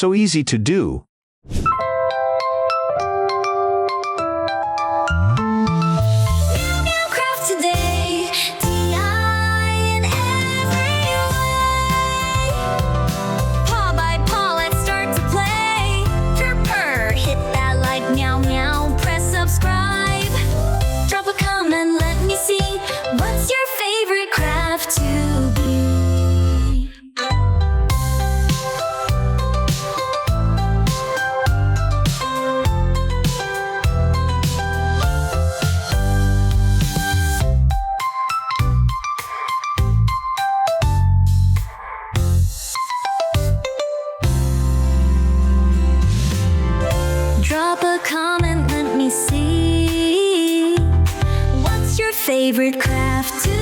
so easy to do. Meow craft today, DI in every way. Paw by paw, let's start to play. Purr purr, hit that like, meow meow, press subscribe. Drop a comment, let me see what's your favorite craft to be. Drop a comment, let me see what's your favorite craft to